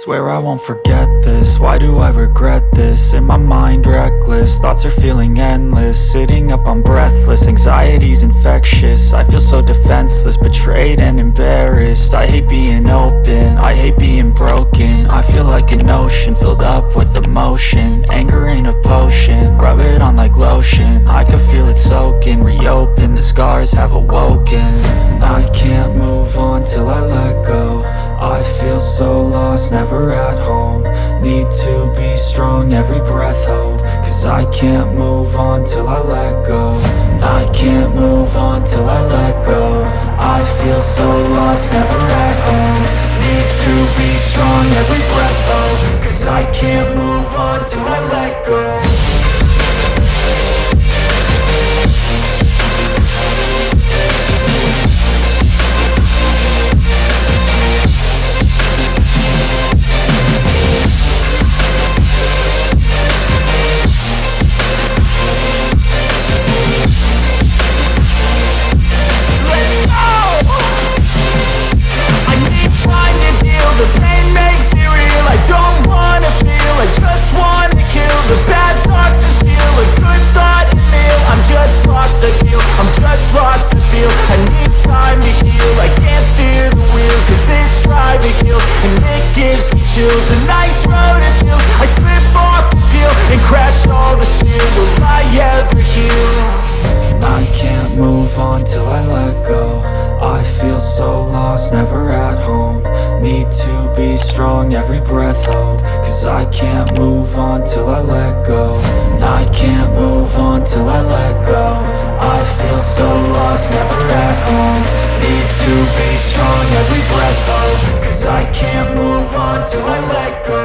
Swear I won't forget this, why do I regret this? In my mind reckless, thoughts are feeling endless. Sitting up I'm breathless, anxiety's infectious. I feel so defenseless, betrayed and embarrassed. I hate being open, I hate being broken. I feel like an ocean filled up with emotion. Anger ain't a potion, rub it on like lotion. I can feel it soaking, reopen, the scars have awoken. I can't move on till I let go. I feel so lost, never at home. Need to be strong, every breath hope. Cause I can't move on till I let go. I can't move on till I let go. I feel so lost, never at home. Need to be strong, every breath hope. Cause I can't move on till I let go. The pain makes it real, I don't wanna feel, I just wanna kill the bad thoughts and steal a good thought and meal. I'm just lost, I feel, I'm just lost, I feel. I need time to heal, I can't steer the wheel. Cause this drive it kills, and it gives me chills. A nice road it feels, I slip off the peel and crash all the steel. Will I ever heal? I can't move on till I let go. I feel so lost, never at home. Need to be strong, every breath hope. Cause I can't move on till I let go. I can't move on till I let go. I feel so lost, never at home. Need to be strong, every breath hope. Cause I can't move on till I let go.